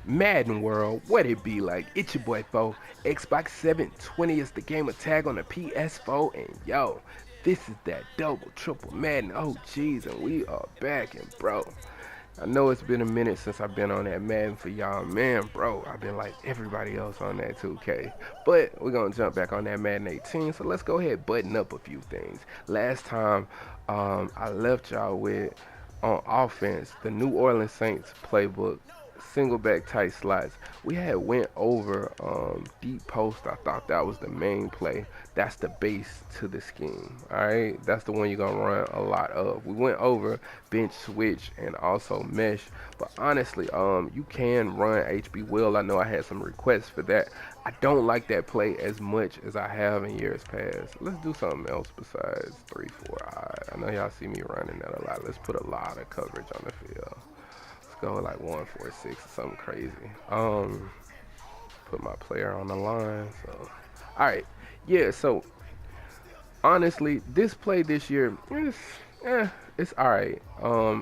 Madden world, what it be like? It's your boy Fo. Xbox 720 is the game of tag on the PS4, and yo, this is that double triple Madden. Oh jeez, and we are back, and bro, I know it's been a minute since I've been on that Madden for y'all, man, bro. I've been like everybody else on that 2K, but we're gonna jump back on that Madden 18. So let's go ahead button up a few things. Last time, I left y'all with on offense the New Orleans Saints playbook, single back tight slots. We had went over deep post. I thought that was the main play. That's the base to the scheme. All right, that's the one you're gonna run a lot of. We went over bench switch and also mesh, but honestly, you can run HB will. I know I had some requests for that. I don't like that play as much as I have in years past. Let's do something else besides 3-4. I know y'all see me running that a lot. Let's put a lot of coverage on the field. Let's go like 1-4-6 or something crazy. Put my player on the line. So, all right, yeah. So honestly, this play this year is, it's all right.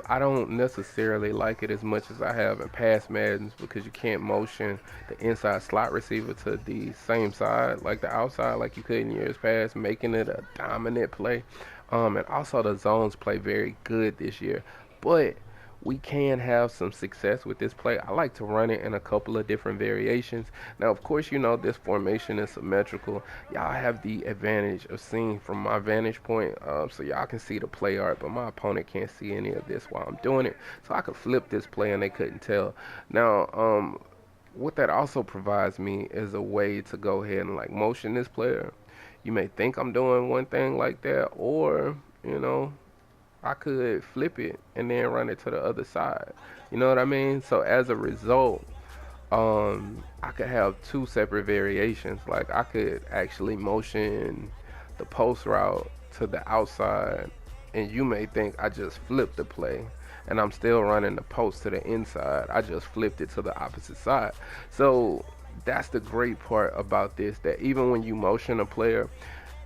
I don't necessarily like it as much as I have in past Maddens because you can't motion the inside slot receiver to the same side like the outside like you could in years past, making it a dominant play. And also the zones play very good this year, but we can have some success with this play. I like to run it in a couple of different variations. Now, of course, you know this formation is symmetrical. Y'all have the advantage of seeing from my vantage point, so y'all can see the play art, but my opponent can't see any of this while I'm doing it. So I could flip this play and they couldn't tell. Now, what that also provides me is a way to go ahead and like motion this player. You may think I'm doing one thing like that, or you know, I could flip it and then run it to the other side. You know what I mean? So as a result, I could have two separate variations. Like I could actually motion the post route to the outside, and you may think I just flipped the play, and I'm still running the post to the inside. I just flipped it to the opposite side. So that's the great part about this, that even when you motion a player,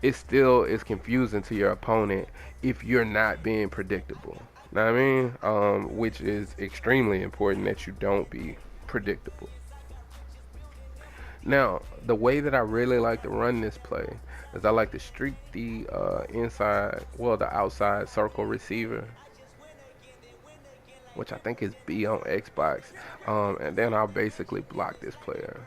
it still is confusing to your opponent if you're not being predictable. Know what I mean? Which is extremely important that you don't be predictable. Now, the way that I really like to run this play is I like to streak the the outside circle receiver, which I think is B on Xbox, and then I'll basically block this player.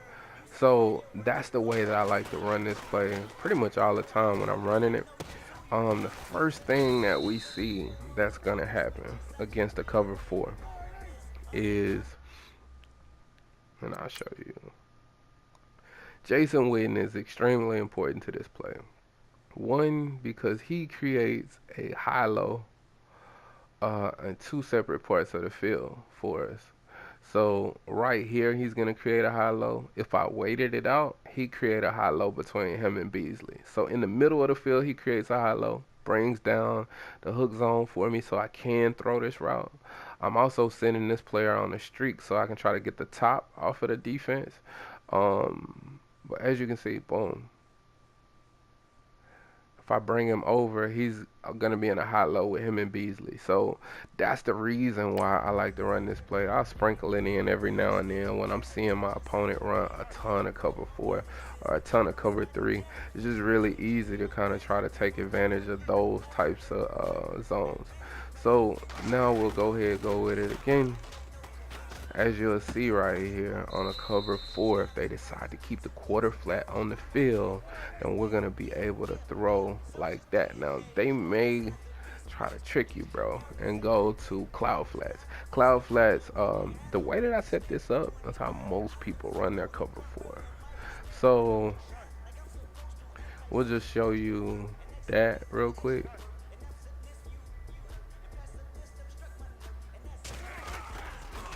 So that's the way that I like to run this play pretty much all the time when I'm running it. The first thing that we see that's gonna happen against the cover four is, and I'll show you. Jason Witten is extremely important to this play. One, because he creates a high-low in two separate parts of the field for us. So right here, he's gonna create a high-low. If I waited it out, he create a high-low between him and Beasley. So in the middle of the field, he creates a high-low, brings down the hook zone for me so I can throw this route. I'm also sending this player on a streak so I can try to get the top off of the defense. But as you can see, boom, if I bring him over, he's gonna be in a high low with him and Beasley. So that's the reason why I like to run this play. I'll sprinkle it in every now and then when I'm seeing my opponent run a ton of cover four or a ton of cover three. It's just really easy to kind of try to take advantage of those types of zones. So now we'll go ahead and go with it again. As you'll see right here on a cover four, if they decide to keep the quarter flat on the field, then we're gonna be able to throw like that. Now they may try to trick you, bro, and go to cloud flats. Cloud flats, the way that I set this up, that's how most people run their cover four. So we'll just show you that real quick.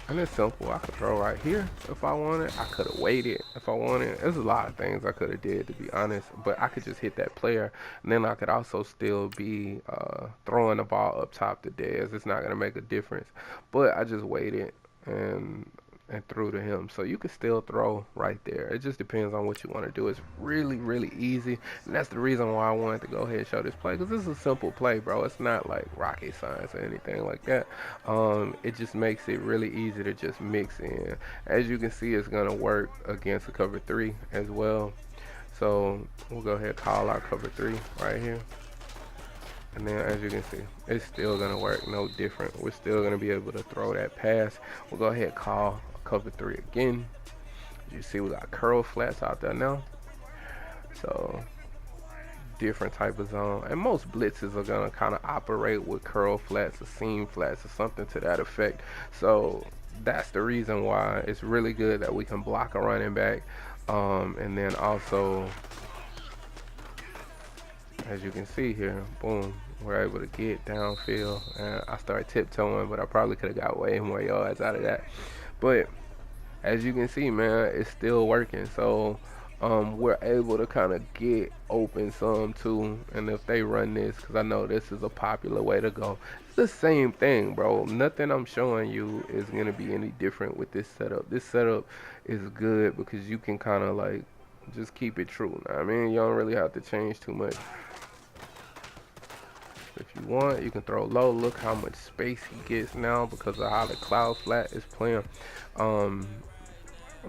And it's simple. I could throw right here if I wanted. I could have waited if I wanted. There's a lot of things I could have did, to be honest. But I could just hit that player, and then I could also still be throwing the ball up top to Dez. It's not gonna make a difference. But I just waited, and and through to him. So you can still throw right there. It just depends on what you want to do. It's really, really easy. And that's the reason why I wanted to go ahead and show this play. Because this is a simple play, bro. It's not like rocket science or anything like that. It just makes it really easy to just mix in. As you can see, it's going to work against a cover 3 as well. So we'll go ahead and call out cover 3 right here. And then as you can see, it's still gonna work, no different. We're still gonna be able to throw that pass. We'll go ahead and call cover 3 again. As you see, we got curl flats out there now. So different type of zone. And most blitzes are gonna kind of operate with curl flats or seam flats or something to that effect. So that's the reason why it's really good that we can block a running back. And then also, as you can see here, boom, we're able to get downfield. And I started tiptoeing, but I probably could have got way more yards out of that. But as you can see, man, it's still working. So we're able to kind of get open some too. And if they run this, because I know this is a popular way to go, it's the same thing, bro. Nothing I'm showing you is going to be any different with this setup. This setup is good because you can kind of like just keep it true. I mean, you don't really have to change too much. If you want, you can throw low. Look how much space he gets now because of how the cloud flat is playing. Um,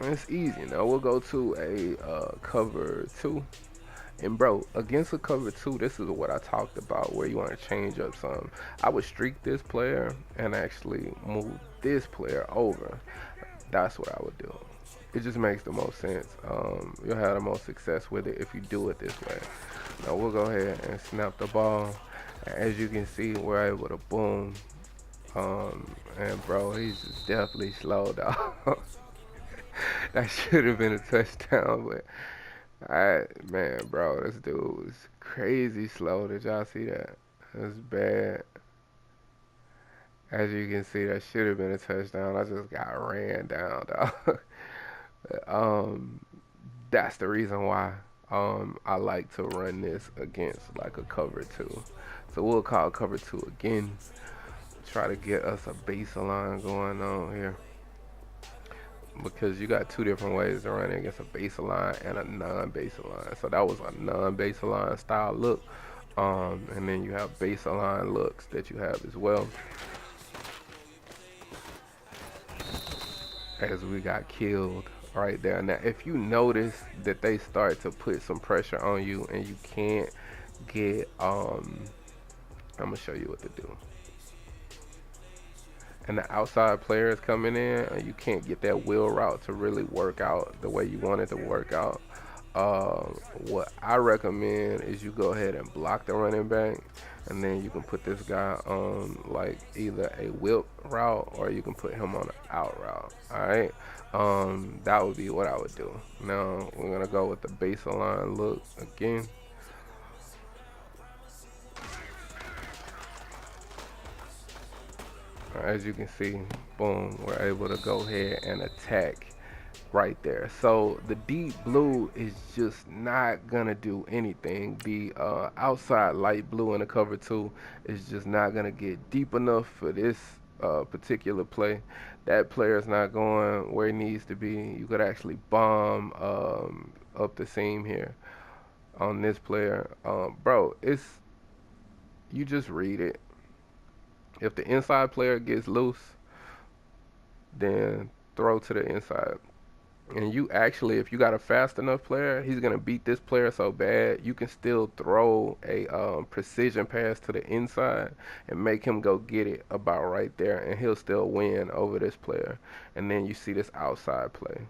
it's easy. Now we'll go to a cover 2. And bro, against a cover 2, this is what I talked about where you want to change up some. I would streak this player and actually move this player over. That's what I would do. It just makes the most sense. You'll have the most success with it if you do it this way. Now we'll go ahead and snap the ball. As you can see, we're able to boom. And bro, he's just definitely slow down. That should have been a touchdown, but man, bro, this dude was crazy slow. Did y'all see that? That's bad. As you can see, that should have been a touchdown. I just got ran down, dog. um, that's the reason why I like to run this against like a cover 2. So we'll call cover 2 again. Try to get us a baseline going on here. Because you got 2 different ways to run it against a baseline and a non-baseline. So that was a non-baseline style look. And then you have baseline looks that you have as well. As we got killed right there. Now, if you notice that they start to put some pressure on you and you can't get, I'm gonna show you what to do. And the outside player is coming in and you can't get that wheel route to really work out the way you want it to work out. What I recommend is you go ahead and block the running back, and then you can put this guy on like either a whip route or you can put him on an out route. Alright, that would be what I would do. Now we're gonna go with the baseline look again. As you can see, boom, we're able to go ahead and attack right there. So the deep blue is just not gonna do anything. The outside light blue in the cover 2 is just not gonna get deep enough for this particular play. That player is not going where he needs to be. You could actually bomb up the seam here on this player. Bro, it's, you just read it. If the inside player gets loose, then throw to the inside. And you actually, if you got a fast enough player, he's gonna beat this player so bad you can still throw a precision pass to the inside and make him go get it about right there, and he'll still win over this player. And then you see this outside play.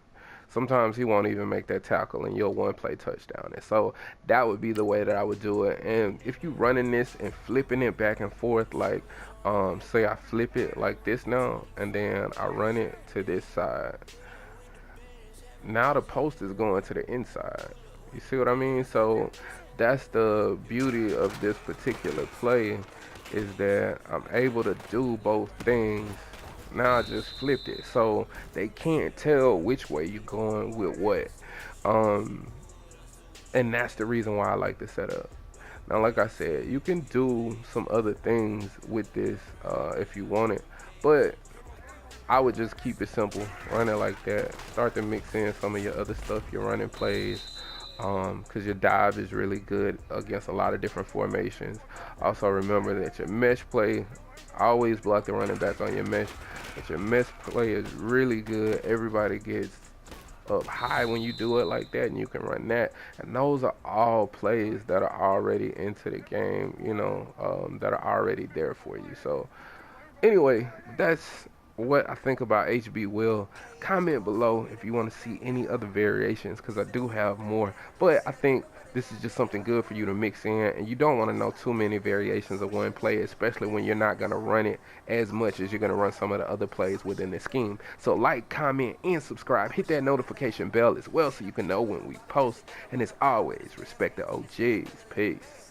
Sometimes he won't even make that tackle and you'll one play touchdown it. So that would be the way that I would do it. And if you running this and flipping it back and forth, like say I flip it like this now and then I run it to this side, now the post is going to the inside. You see what I mean? So that's the beauty of this particular play, is that I'm able to do both things. Now I just flipped it, so they can't tell which way you're going with what. And that's the reason why I like the setup. Now, like I said, you can do some other things with this if you want it, but I would just keep it simple, run it like that. Start to mix in some of your other stuff, your running plays, because your dive is really good against a lot of different formations. Also remember that your mesh play, always block the running back on your mesh. But your mesh play is really good. Everybody gets up high when you do it like that, and you can run that. And those are all plays that are already into the game, that are already there for you. So anyway, that's what I think about HB Will. Comment below if you want to see any other variations because I do have more. But I think this is just something good for you to mix in, and you don't want to know too many variations of one play, especially when you're not going to run it as much as you're going to run some of the other plays within the scheme. So like, comment, and subscribe. Hit that notification bell as well so you can know when we post. And as always, respect the OGs. Peace.